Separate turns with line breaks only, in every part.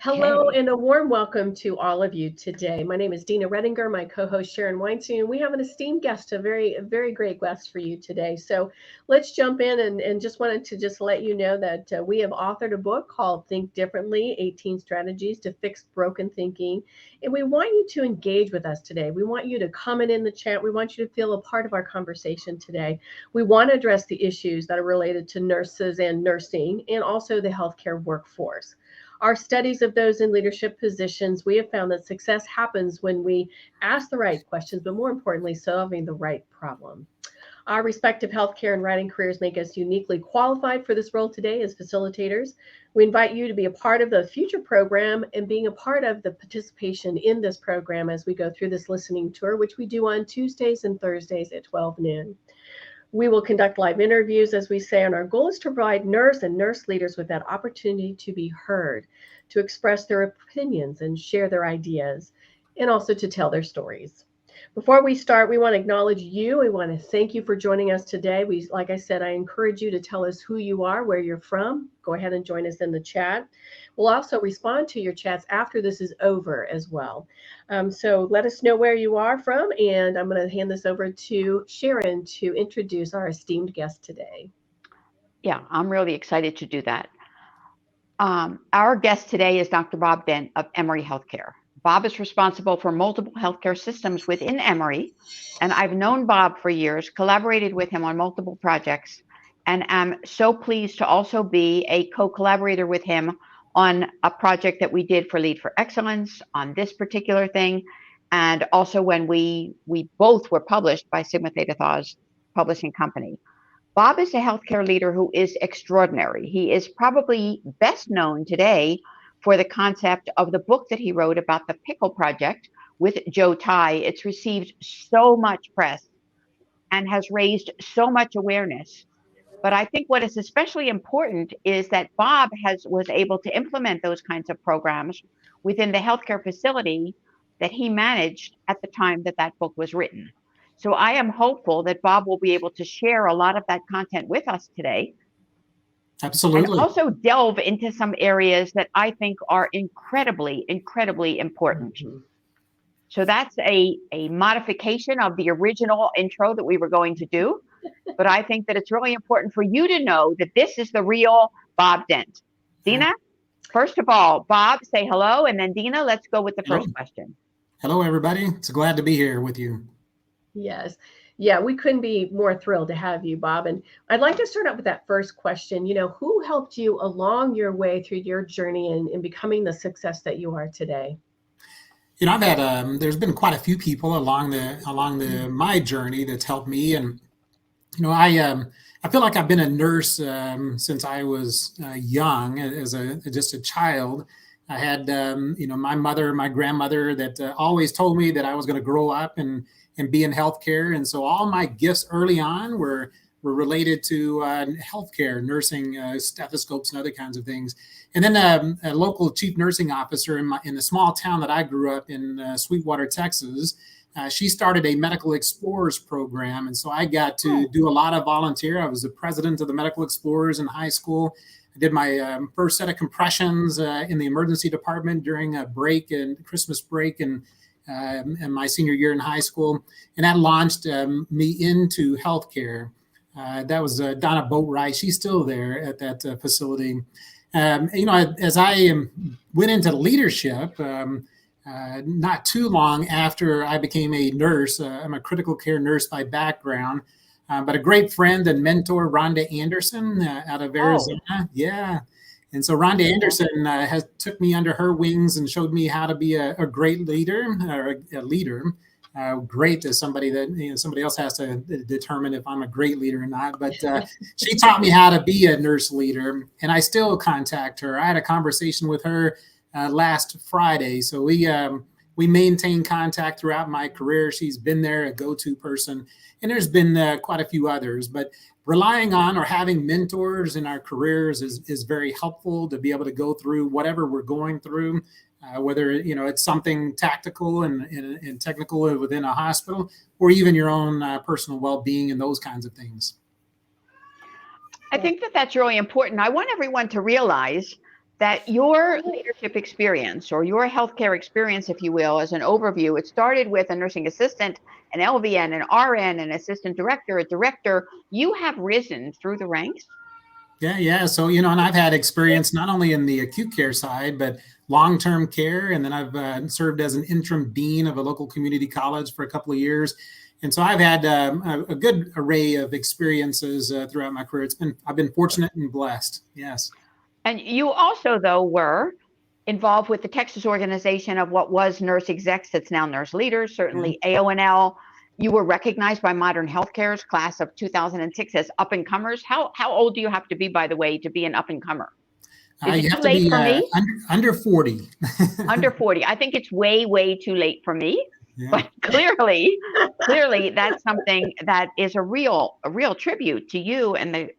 Hello
Okay.
and a warm welcome to all of you today. My name is Dina Redinger, my co-host Sharon Weinstein. We have an esteemed guest, a very great guest for you today. So let's jump in and just wanted to just let you know that we have authored a book called Think Differently, 18 Strategies to Fix Broken Thinking. And we want you to engage with us today. We want you to comment in the chat. We want you to feel a part of our conversation today. We want to address the issues that are related to nurses and nursing and also the healthcare workforce. Our studies of those in leadership positions, we have found that success happens when we ask the right questions, but more importantly, solving the right problem. Our respective healthcare and writing careers make us uniquely qualified for this role today as facilitators. We invite you to be a part of the future program and being a part of the participation in this program as we go through this listening tour, which we do on Tuesdays and Thursdays at 12 noon. We will conduct live interviews, as we say, and our goal is to provide nurse and nurse leaders with that opportunity to be heard, to express their opinions and share their ideas, and also to tell their stories. Before we start, we want to acknowledge you. We want to thank you for joining us today. Like I said, I encourage you to tell us who you are, where you're from. Go ahead and join us in the chat. We'll also respond to your chats after this is over as well. So let us know where you are from, and I'm going to hand this over to Sharon to introduce our esteemed guest today.
Yeah, I'm really excited to do that. Our guest today is Dr. Bob Dent of Emory Healthcare. Bob is responsible for multiple healthcare systems within Emory, and I've known Bob for years, collaborated with him on multiple projects, and am so pleased to also be a co-collaborator with him on a project that we did for Lead for Excellence on this particular thing, and also when we both were published by Sigma Theta Thaw's publishing company. Bob is a healthcare leader who is extraordinary. He is probably best known today for the concept of the book that he wrote about the Pickle Project with Joe Tai. It's received so much press and has raised so much awareness. But I think what is especially important is that Bob was able to implement those kinds of programs within the healthcare facility that he managed at the time that that book was written. So I am hopeful that Bob will be able to share a lot of that content with us today and
Absolutely.
also delve into some areas that I think are incredibly, incredibly important.
Mhm.
So that's a modification of the original intro that we were going to do. But I think that it's really important for you to know that this is the real Bob Dent. Dina, first of all, Bob, say hello. And then Dina, let's go with the
Hello.
first question.
Hello, everybody. It's glad to be here with you.
Yes. Yeah, we couldn't be more thrilled to have you, Bob. And I'd like to start out with that first question. Who helped you along your way through your journey in becoming the success that you are today?
I've had there's been quite a few people along the my journey that's helped me, and I feel like I've been a nurse since I was young, as just a child. I had my grandmother that always told me that I was going to grow up and be in healthcare, and so all my gifts early on were related to healthcare, nursing, stethoscopes, and other kinds of things. And then a local chief nursing officer in the small town that I grew up in, Sweetwater, Texas. She started a medical explorers program, and so I got to do a lot of volunteer. I was the president of the medical explorers in high school. I did my first set of compressions in the emergency department during a break and Christmas break and my senior year in high school, and that launched me into healthcare. That was Donna Boatwright. She's still there at that facility. As I went into leadership, not too long after I became a nurse, I'm a critical care nurse by background, but a great friend and mentor, Rhonda Anderson, out of Arizona. Yeah. And so Rhonda Anderson took me under her wings and showed me how to be a great leader, or a leader. Great as somebody that somebody else has to determine if I'm a great leader or not. But she taught me how to be a nurse leader, and I still contact her. I had a conversation with her last Friday, so we maintain contact throughout my career. She's been there, a go-to person, and there's been quite a few others. But relying on or having mentors in our careers is very helpful to be able to go through whatever we're going through, whether it's something tactical and technical within a hospital, or even your own personal well-being and those kinds of things.
I think that that's really important. I want everyone to realize that your leadership experience or your healthcare experience, if you will, as an overview, it started with a nursing assistant, an LVN, an RN, an assistant director, a director. You have risen through the ranks.
Yeah. So, and I've had experience not only in the acute care side, but long-term care. And then I've served as an interim dean of a local community college for a couple of years. And so I've had a good array of experiences throughout my career. I've been fortunate and blessed. Yes.
And you also, though, were involved with the Texas organization of what was Nurse Execs, that's now Nurse Leaders, certainly AONL. You were recognized by Modern Healthcare's class of 2006 as up-and-comers. How old do you have to be, by the way, to be an up-and-comer?
You have to be under 40.
Under 40. I think it's way, way too late for me. Yeah. But clearly, that's something that is a real tribute to you and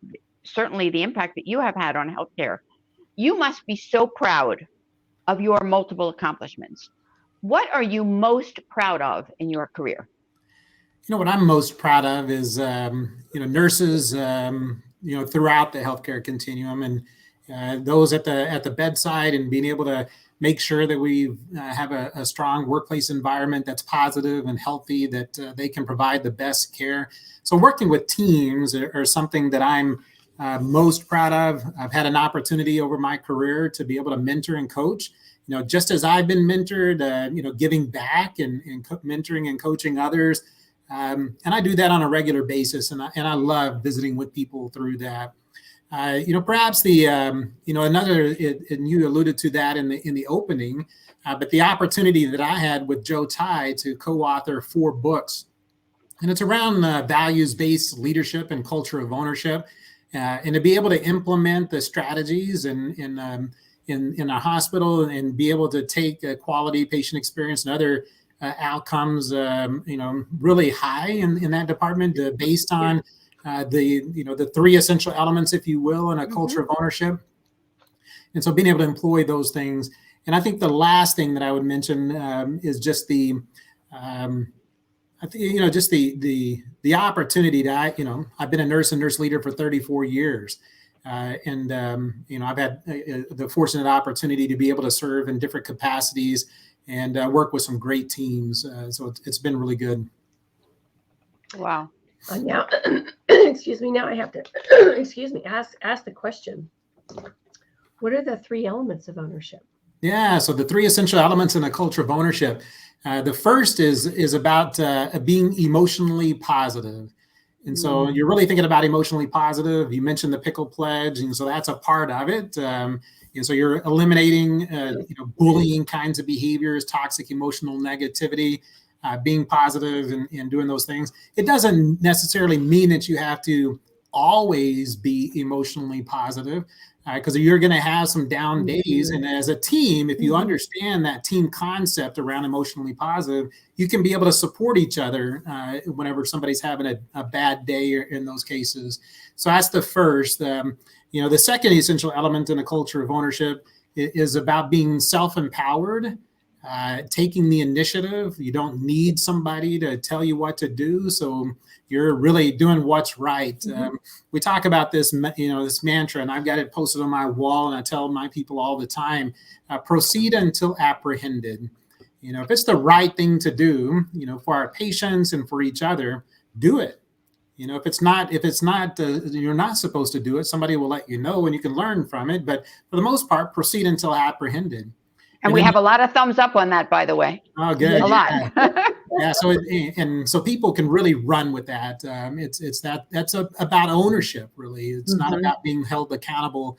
certainly the impact that you have had on healthcare. You must be so proud of your multiple accomplishments. What are you most proud of in your career?
What I'm most proud of is, nurses, throughout the healthcare continuum, and those at the bedside, and being able to make sure that we have a strong workplace environment that's positive and healthy, that they can provide the best care. So working with teams are something that I'm most proud of. I've had an opportunity over my career to be able to mentor and coach, just as I've been mentored, giving back and mentoring and coaching others. And I do that on a regular basis. And I love visiting with people through that. Perhaps another, and you alluded to that in the opening, but the opportunity that I had with Joe Ty to co-author 4 books, and it's around values-based leadership and culture of ownership. And to be able to implement the strategies in a hospital and be able to take quality patient experience and other outcomes, really high in that department, based on the 3 essential elements, if you will, in a culture of ownership. And so being able to employ those things. And I think the last thing that I would mention is just the opportunity that I've been a nurse and nurse leader for 34 years. I've had the fortunate opportunity to be able to serve in different capacities and work with some great teams. So it's been really good.
Wow.
Now, excuse me, now I have to, ask the question. What are the 3 elements of ownership?
Yeah, so the 3 essential elements in a culture of ownership. The first is about being emotionally positive. And so you're really thinking about emotionally positive. You mentioned the pickle pledge, and so that's a part of it. And so you're eliminating, bullying kinds of behaviors, toxic emotional negativity, being positive and doing those things. It doesn't necessarily mean that you have to always be emotionally positive, because you're going to have some down days. And as a team, if you understand that team concept around emotionally positive, you can be able to support each other whenever somebody's having a bad day or in those cases. So that's the first. The second essential element in a culture of ownership is about being self-empowered, taking the initiative. You don't need somebody to tell you what to do. So you're really doing what's right. We talk about this, this mantra, and I've got it posted on my wall, and I tell my people all the time, proceed until apprehended. If it's the right thing to do, for our patients and for each other, do it. If it's not, you're not supposed to do it, somebody will let you know and you can learn from it. But for the most part, proceed until apprehended.
And we have a lot of thumbs up on that, by the way.
Oh, good.
A lot.
Yeah. So people can really run with that. That's about ownership, really. It's not about being held accountable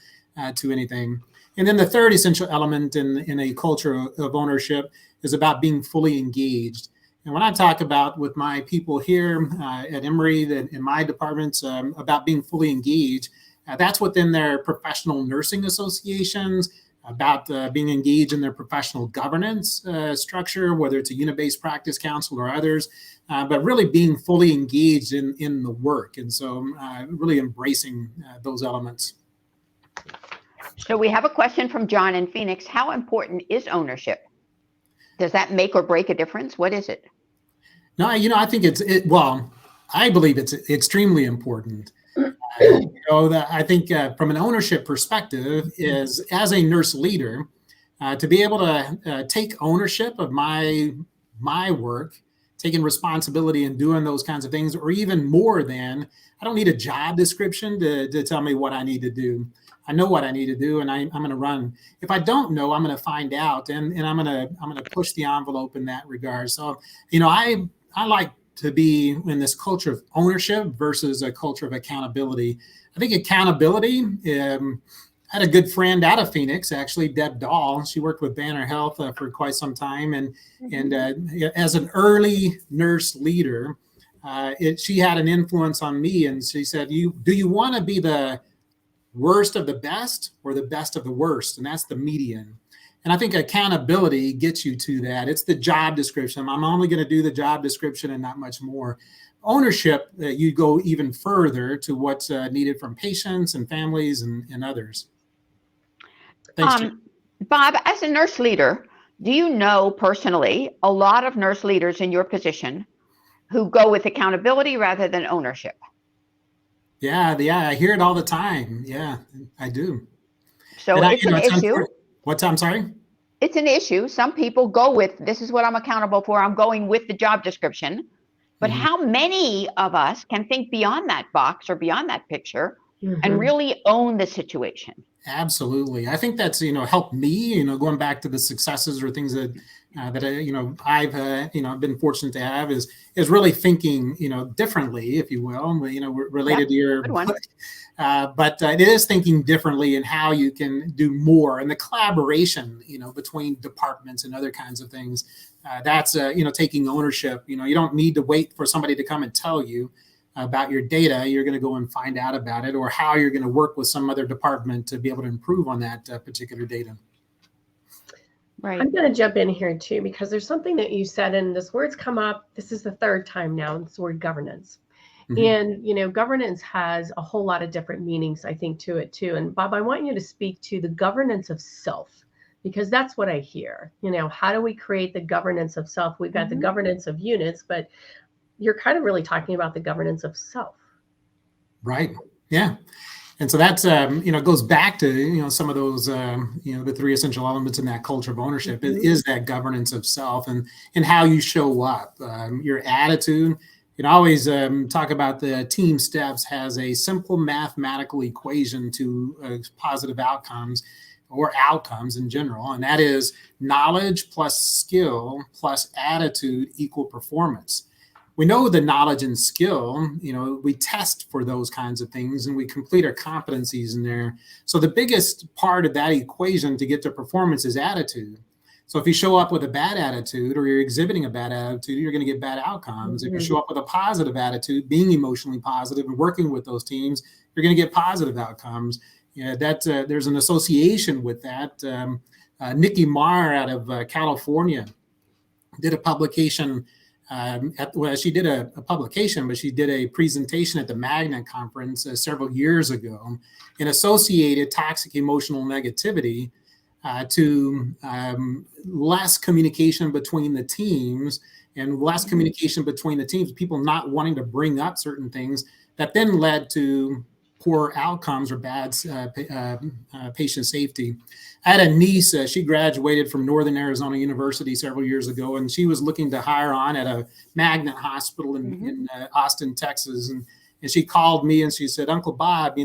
to anything. And then the third essential element in a culture of ownership is about being fully engaged. And when I talk about with my people here at Emory, in my departments, about being fully engaged, that's within their professional nursing associations, about being engaged in their professional governance structure, whether it's a unit-based practice council or others, but really being fully engaged in the work. And so really embracing those elements.
So we have a question from John in Phoenix. How important is ownership? Does that make or break a difference? What is it?
No, I think I believe it's extremely important. That I think from an ownership perspective is as a nurse leader, to be able to take ownership of my work, taking responsibility and doing those kinds of things, or even more than, I don't need a job description to tell me what I need to do. I know what I need to do, and I'm going to run. If I don't know, I'm going to find out, and I'm going to push the envelope in that regard. So, I like to be in this culture of ownership versus a culture of accountability. I think accountability. I had a good friend out of Phoenix, actually, Deb Dahl. She worked with Banner Health for quite some time, and as an early nurse leader, she had an influence on me. And she said, do you want to be the worst of the best or the best of the worst?" And that's the median. And I think accountability gets you to that. It's the job description. I'm only going to do the job description and not much more. Ownership, you go even further to what's needed from patients and families and others. Thanks, Jim.
Bob, as a nurse leader, do you know personally a lot of nurse leaders in your position who go with accountability rather than ownership?
Yeah, I hear it all the time. Yeah, I do.
So it's an issue.
I'm sorry?
It's an issue. Some people go with, this is what I'm accountable for. I'm going with the job description. But how many of us can think beyond that box or beyond that picture and really own the situation?
Absolutely. I think that's, helped me, going back to the successes or things that I've been fortunate to have is really thinking, differently, if you will, related to your book. But it is thinking differently in how you can do more, and the collaboration, between departments and other kinds of things. That's, taking ownership. You don't need to wait for somebody to come and tell you about your data. You're going to go and find out about it, or how you're going to work with some other department to be able to improve on that particular data.
Right. I'm going to jump in here too, because there's something that you said, and this word's come up. This is the third time now, this word governance. And, governance has a whole lot of different meanings, I think, to it too. And Bob, I want you to speak to the governance of self, because that's what I hear. How do we create the governance of self? We've got the governance of units, but you're kind of really talking about the governance of self.
Right. Yeah. And so that's, goes back to, some of those, the three essential elements in that culture of ownership is that governance of self and how you show up, your attitude. I always talk about the team steps has a simple mathematical equation to positive outcomes or outcomes in general. And that is knowledge plus skill plus attitude equal performance. We know the knowledge and skill, we test for those kinds of things and we complete our competencies in there. So the biggest part of that equation to get to performance is attitude. So if you show up with a bad attitude or you're exhibiting a bad attitude, you're going to get bad outcomes. If you show up with a positive attitude, being emotionally positive and working with those teams, you're going to get positive outcomes. There's an association with that. Nikki Marr out of California did a publication. She did a publication, but she did a presentation at the Magnet conference several years ago and associated toxic emotional negativity to less communication between the teams and less communication between the teams, people not wanting to bring up certain things that then led to poor outcomes or bad patient safety. I had a niece, she graduated from Northern Arizona University several years ago, and she was looking to hire on at a Magnet hospital in Austin, Texas. And she called me and she said, "Uncle Bob,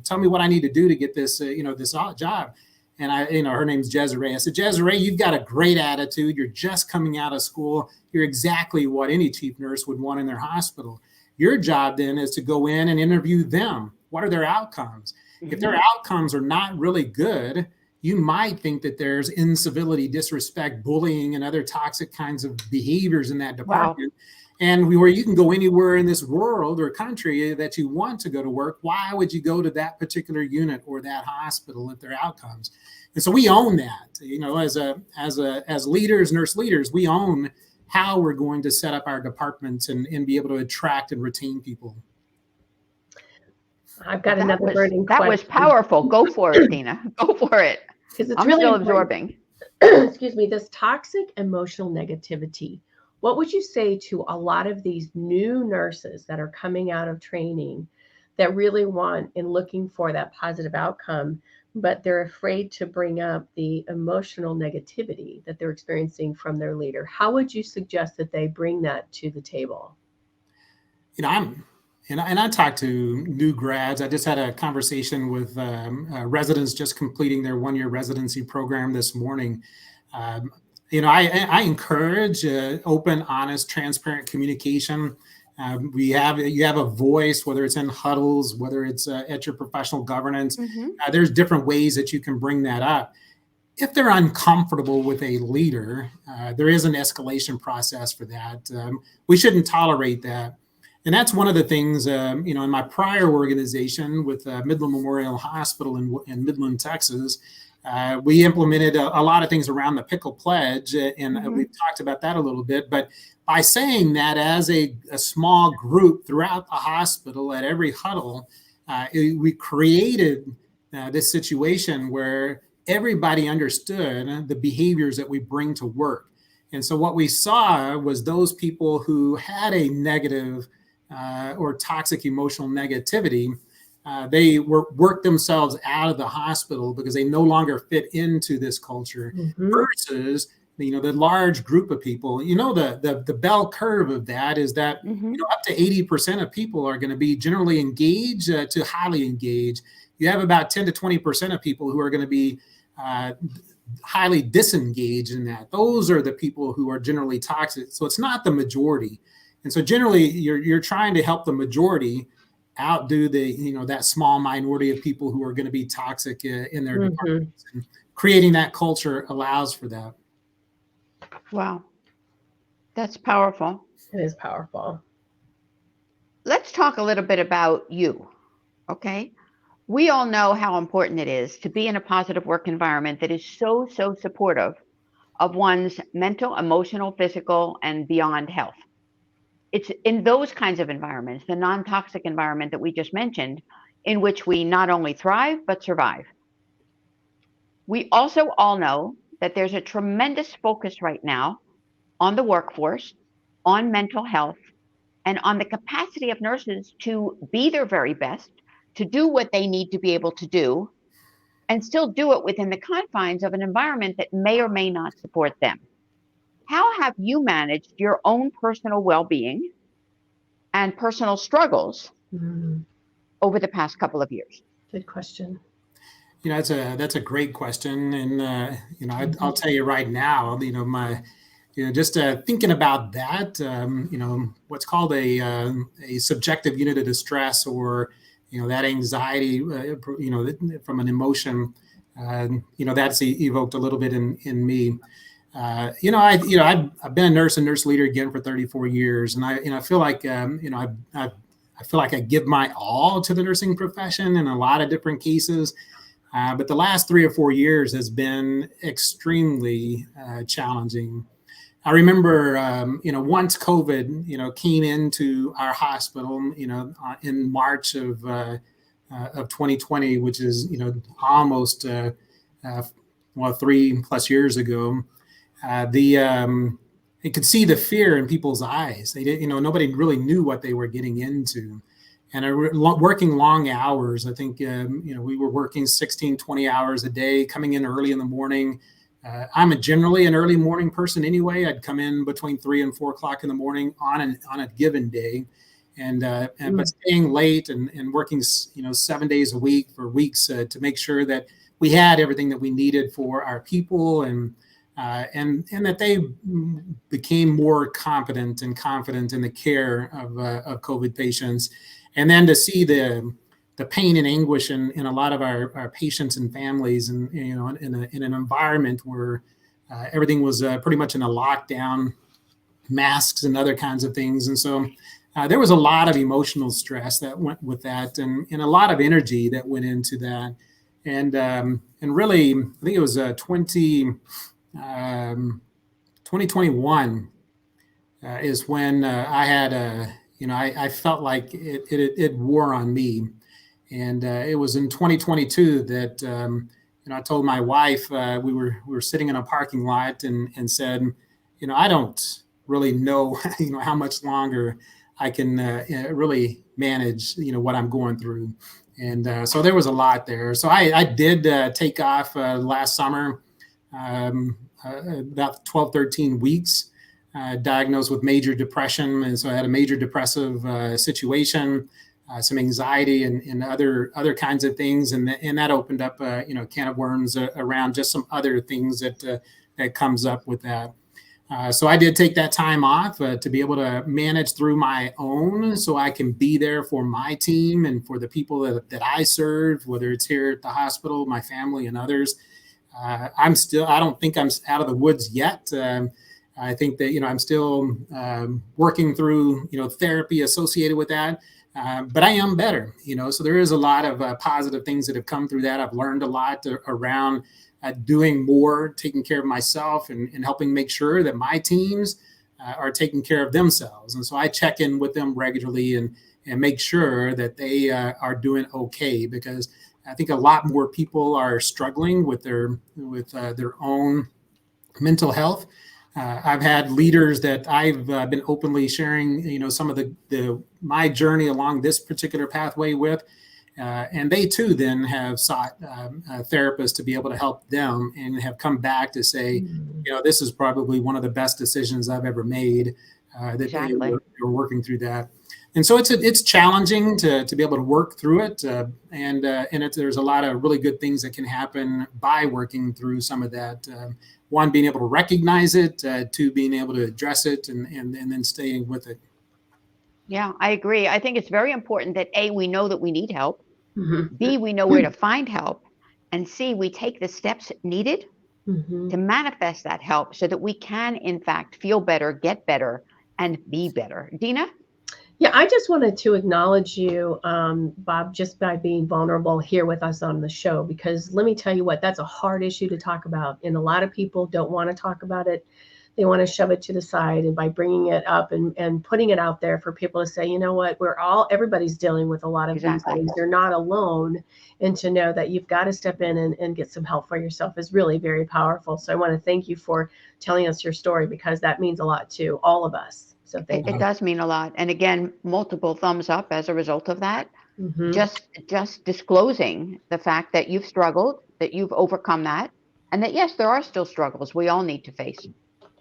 tell me what I need to do to get this, this job." And her name's Desiree. I said, "Desiree, you've got a great attitude. You're just coming out of school. You're exactly what any chief nurse would want in their hospital. Your job then is to go in and interview them. What are their outcomes? If their outcomes are not really good, you might think that there's incivility, disrespect, bullying, and other toxic kinds of behaviors in that department. Wow. And where you can go anywhere in this world or country that you want to go to work, why would you go to that particular unit or that hospital if their outcomes?" And so we own that, as leaders, nurse leaders, we own how we're going to set up our departments and be able to attract and retain people.
I've got another burning
question. That was powerful. Go for it, Dina. Go for it. I'm really still absorbing.
Excuse me, this toxic emotional negativity. What would you say to a lot of these new nurses that are coming out of training that really want and looking for that positive outcome, but they're afraid to bring up the emotional negativity that they're experiencing from their leader. How would you suggest that they bring that to the table?
I talk to new grads. I just had a conversation with residents just completing their 1-year residency program this morning. I encourage open, honest, transparent communication. You have a voice, whether it's in huddles, whether it's at your professional governance. There's different ways that you can bring that up. If they're uncomfortable with a leader, there is an escalation process for that. We shouldn't tolerate that. And that's one of the things, in my prior organization with Midland Memorial Hospital in Midland, Texas, we implemented a lot of things around the pickle pledge, and we've talked about that a little bit. But by saying that as a small group throughout the hospital at every huddle, we created this situation where everybody understood the behaviors that we bring to work. And so what we saw was those people who had a negative or toxic emotional negativity, they worked themselves out of the hospital because they no longer fit into this culture, versus the large group of people. The bell curve of that is that up to 80% of people are going to be generally engaged to highly engaged. You have about 10 to 20% of people who are going to be highly disengaged in that. Those are the people who are generally toxic. So it's not the majority. And so generally you're trying to help the majority outdo that small minority of people who are going to be toxic in their departments. And creating that culture allows for that.
Wow. That's powerful.
It is powerful.
Let's talk a little bit about you. Okay. We all know how important it is to be in a positive work environment that is so supportive of one's mental, emotional, physical, and beyond health. It's in those kinds of environments, the non-toxic environment that we just mentioned, in which we not only thrive, but survive. We also all know that there's a tremendous focus right now on the workforce, on mental health, and on the capacity of nurses to be their very best, to do what they need to be able to do, and still do it within the confines of an environment that may or may not support them. How have you managed your own personal well-being and personal struggles over the past couple of years?
Good question.
That's a great question, and I'll tell you right now, just thinking about that, what's called a subjective unit of distress, or that anxiety, from an emotion, that's evoked a little bit in me. I've been a nurse and nurse leader again for 34 years, and I feel like I feel like I give my all to the nursing profession in a lot of different cases. But the last 3 or 4 years has been extremely challenging. I remember, once COVID, came into our hospital, in March of 2020, which is, almost 3+ years ago. You could see the fear in people's eyes. They didn't, nobody really knew what they were getting into. And working long hours. I think, we were working 16, 20 hours a day, coming in early in the morning. I'm generally an early morning person anyway. I'd come in between 3 and 4 o'clock in the morning on a given day. But staying late and working, 7 days a week for weeks to make sure that we had everything that we needed for our people, and that they became more competent and confident in the care of COVID patients. And then to see the pain and anguish in a lot of our patients and families, and in an environment where everything was pretty much in a lockdown, masks and other kinds of things. And so there was a lot of emotional stress that went with that, and a lot of energy that went into that. And really, I think it was 2021 is when I had I felt like it wore on me. And it was in 2022 that I told my wife, we were sitting in a parking lot, and said, I don't really know how much longer I can really manage, what I'm going through. And so there was a lot there. So I did take off last summer, about 12, 13 weeks, diagnosed with major depression. And so I had a major depressive situation, some anxiety and other kinds of things. And that opened up, a can of worms around just some other things that comes up with that. So I did take that time off to be able to manage through my own, so I can be there for my team and for the people that I serve, whether it's here at the hospital, my family, and others. I don't think I'm out of the woods yet. I think that, I'm still working through, therapy associated with that. But I am better, so there is a lot of positive things that have come through that. I've learned a lot around doing more, taking care of myself and helping make sure that my teams are taking care of themselves. And so I check in with them regularly and make sure that they are doing okay, because I think a lot more people are struggling with their own mental health. I've had leaders that I've been openly sharing, some of my journey along this particular pathway with. And they too then have sought a therapist to be able to help them, and have come back to say, this is probably one of the best decisions I've ever made.
Exactly.
We're working through that. And so it's challenging to be able to work through it. And there's a lot of really good things that can happen by working through some of that. One, being able to recognize it, two, being able to address it, and then staying with it.
Yeah, I agree. I think it's very important that A, we know that we need help.
Mm-hmm.
B, we know where to find help. And C, we take the steps needed
Mm-hmm.
to manifest that help so that we can, in fact, feel better, get better, and be better. Dina?
Yeah, I just wanted to acknowledge you, Bob, just by being vulnerable here with us on the show, because let me tell you what, that's a hard issue to talk about. And a lot of people don't want to talk about it. They want to shove it to the side. And by bringing it up and putting it out there for people to say, you know what, everybody's dealing with a lot of these things. You're not alone. And to know that you've got to step in and get some help for yourself is really very powerful. So I want to thank you for telling us your story, because that means a lot to all of us. So thank you.
It does mean a lot. And again, multiple thumbs up as a result of that.
Mm-hmm.
Just disclosing the fact that you've struggled, that you've overcome that, and that, yes, there are still struggles we all need to face.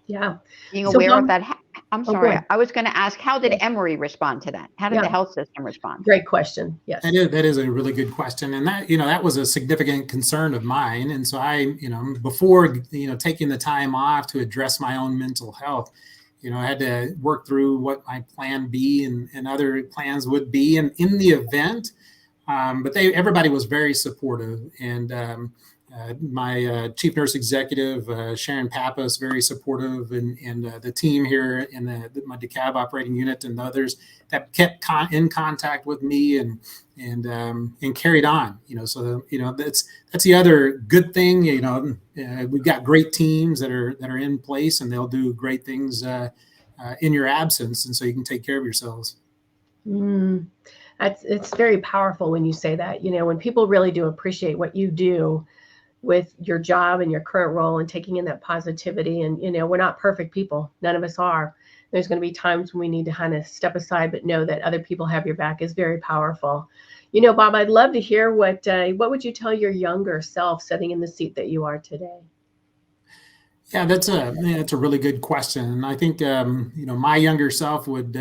Yeah.
Being aware of that. I'm sorry. I was going to ask, how did Emory respond to that? How did the health system respond?
Great question. Yes.
That is a really good question. And that was a significant concern of mine. And so I, before, taking the time off to address my own mental health, I had to work through what my plan B and other plans would be in the event. But everybody was very supportive. And my chief nurse executive, Sharon Pappas, very supportive, and the team here in my DeKalb operating unit and the others that kept in contact with me and carried on. So that's the other good thing. We've got great teams that are in place, and they'll do great things in your absence, and so you can take care of yourselves.
It's very powerful when you say that. When people really do appreciate what you do with your job and your current role, and taking in that positivity. And, we're not perfect people. None of us are. There's going to be times when we need to kind of step aside, but know that other people have your back is very powerful. Bob, I'd love to hear what would you tell your younger self sitting in the seat that you are today?
Yeah, that's a really good question. And I think, my younger self would,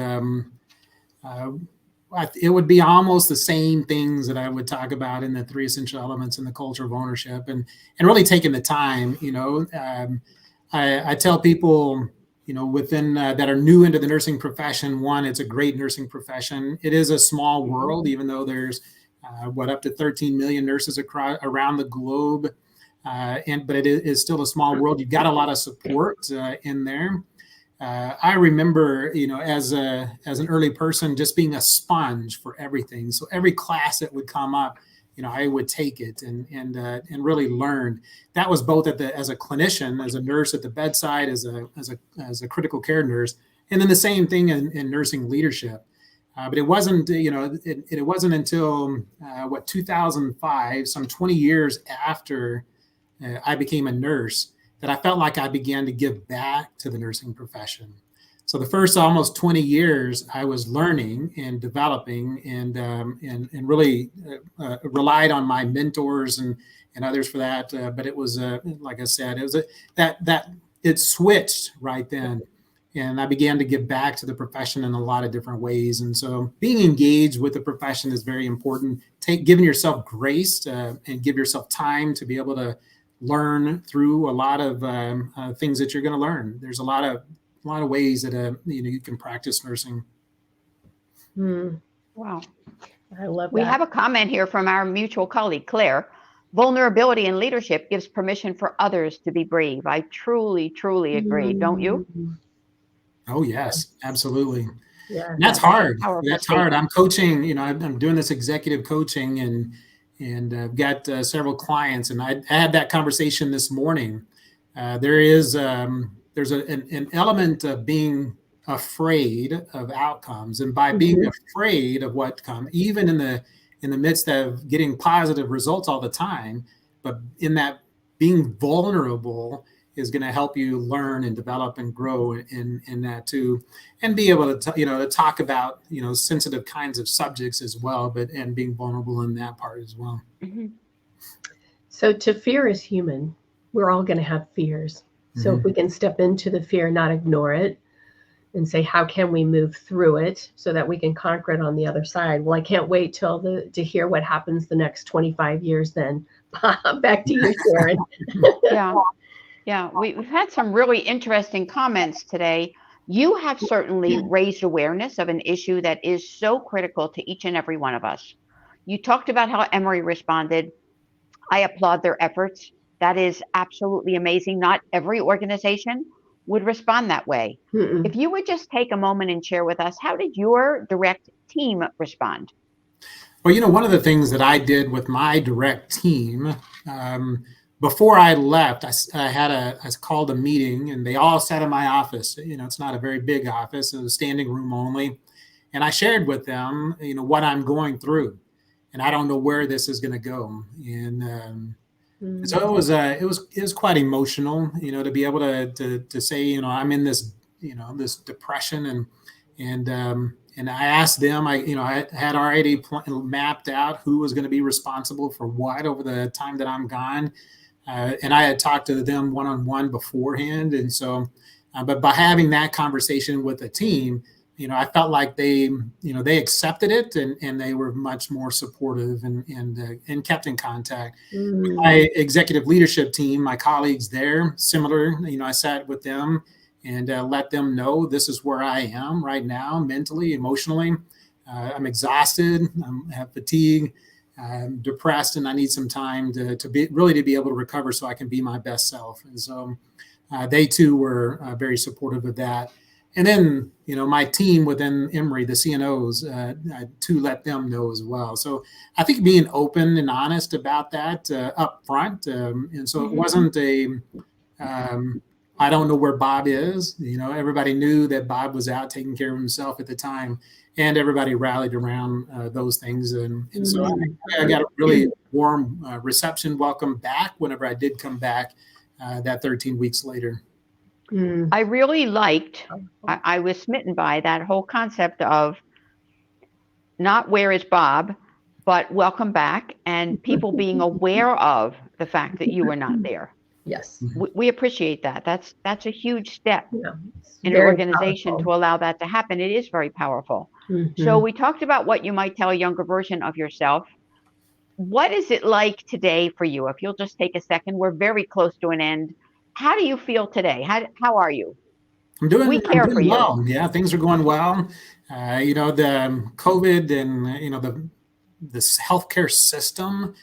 it would be almost the same things that I would talk about in the 3 essential elements in the culture of ownership, and really taking the time. I tell people, within that are new into the nursing profession, one, it's a great nursing profession. It is a small world, even though there's up to 13 million nurses around the globe, but it is still a small world. You've got a lot of support in there. I remember, as an early person, just being a sponge for everything. So every class that would come up, I would take it and really learn. That was both as a clinician, as a nurse at the bedside, as a critical care nurse, and then the same thing in nursing leadership. But it wasn't, it wasn't until 2005, some 20 years after I became a nurse, that I felt like I began to give back to the nursing profession. So the first almost 20 years, I was learning and developing, and really relied on my mentors and others for that. But it was like I said, it was that it switched right then, and I began to give back to the profession in a lot of different ways. And so being engaged with the profession is very important. Giving yourself grace and give yourself time to be able to learn through a lot of things that you're going to learn. There's a lot of ways that you can practice nursing.
Wow,
I love that.
We have a comment here from our mutual colleague Claire. Vulnerability in leadership gives permission for others to be brave. I truly agree, don't you?
Oh yes, absolutely.
Yeah,
and that's hard.
Powerful
That's
statement.
hard. I'm coaching. I'm doing this executive coaching, and I've got several clients, and I had that conversation this morning. There's an element of being afraid of outcomes, and by being afraid of what comes, even in the midst of getting positive results all the time, but in that being vulnerable is going to help you learn and develop and grow in that too, and be able to to talk about sensitive kinds of subjects as well, and being vulnerable in that part as well.
So to fear is human. We're all going to have fears. So if we can step into the fear, not ignore it, and say, how can we move through it so that we can conquer it on the other side? Well, I can't wait to hear what happens the next 25 years then. Back to you, Sharon.
Yeah, we've had some really interesting comments today. You have certainly raised awareness of an issue that is so critical to each and every one of us. You talked about how Emory responded. I applaud their efforts. That is absolutely amazing. Not every organization would respond that way. If you would just take a moment and share with us, how did your direct team respond?
Well, one of the things that I did with my direct team, before I left, I called a meeting, and they all sat in my office. It's not a very big office; it was a standing room only, and I shared with them, what I'm going through, and I don't know where this is going to go. And so it was quite emotional, to be able to say, I'm in this, this depression, and I asked them, I had already mapped out who was going to be responsible for what over the time that I'm gone. And I had talked to them one-on-one beforehand. And so, but by having that conversation with the team, I felt like they accepted it, and they were much more supportive and kept in contact. With my executive leadership team, my colleagues there, similar, I sat with them and let them know this is where I am right now, mentally, emotionally. I'm exhausted, I have fatigue, I'm depressed, and I need some time to be able to recover so I can be my best self. And so they too were very supportive of that. And then, my team within Emory, the CNOs, to let them know as well. So I think being open and honest about that up front. And so it wasn't I don't know where Bob is. Everybody knew that Bob was out taking care of himself at the time, and everybody rallied around those things. And so I got a really warm reception, welcome back whenever I did come back that 13 weeks later.
I really liked, I was smitten by that whole concept of not where is Bob, but welcome back, and people being aware of the fact that you were not there.
Yes.
We appreciate that. That's a huge step in an organization powerful to allow that to happen. It is very powerful. So we talked about what you might tell a younger version of yourself. What is it like today for you? If you'll just take a second, we're very close to an end. How do you feel today? How are you?
I'm doing well.
You.
Yeah, things are going well. The COVID and this healthcare system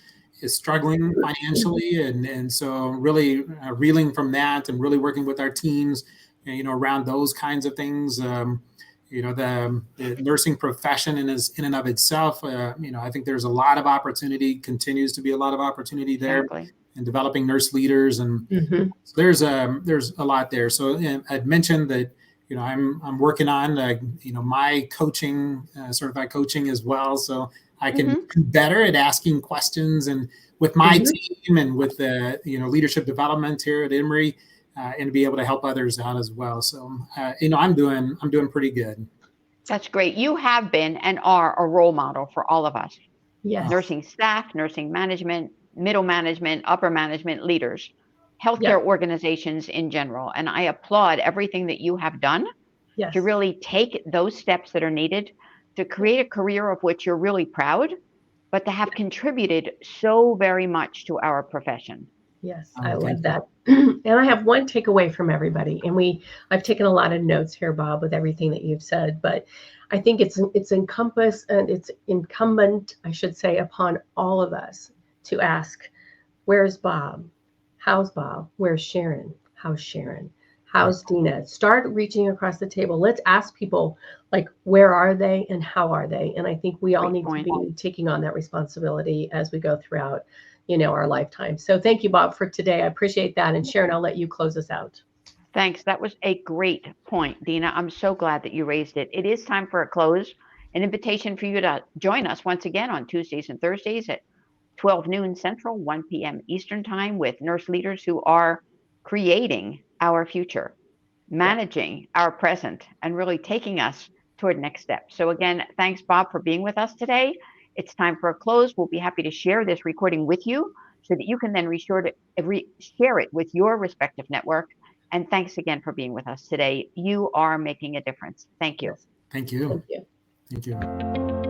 is struggling financially, and so really reeling from that, and really working with our teams, around those kinds of things. The nursing profession in and of itself, I think there's a lot of opportunity, continues to be a lot of opportunity there.
Exactly.
And developing nurse leaders, and so there's a lot there. So I'd mentioned that I'm working on my coaching, certified coaching as well, so I can do better at asking questions. And with my team and with the leadership development here at Emory, and to be able to help others out as well. So, I'm doing pretty good.
That's great. You have been and are a role model for all of us.
Yes.
Nursing staff, nursing management, middle management, upper management leaders, healthcare
Yep.
organizations in general. And I applaud everything that you have done
Yes.
to really take those steps that are needed to create a career of which you're really proud, but to have contributed so very much to our profession.
Yes,
Oh,
I
thank
love
you.
that. And I have one takeaway from everybody. And I've taken a lot of notes here, Bob, with everything that you've said, but I think it's incumbent, I should say, upon all of us to ask, where's Bob? How's Bob? Where's Sharon? How's Sharon? How's Dina? Start reaching across the table. Let's ask people, like, where are they and how are they? And I think we all
Great
need
point.
to be taking on that responsibility as we go throughout, our lifetime. So thank you, Bob, for today. I appreciate that. And Sharon, I'll let you close us out.
Thanks. That was a great point, Dina. I'm so glad that you raised it. It is time for a close. An invitation for you to join us once again on Tuesdays and Thursdays at 12 noon Central, 1 p.m. Eastern Time with nurse leaders who are creating our future, managing our present, and really taking us toward next steps. So again, thanks, Bob, for being with us today. It's time for a close. We'll be happy to share this recording with you so that you can then share it with your respective network. And thanks again for being with us today. You are making a difference. Thank you.
Thank you.
Thank you.
Thank you.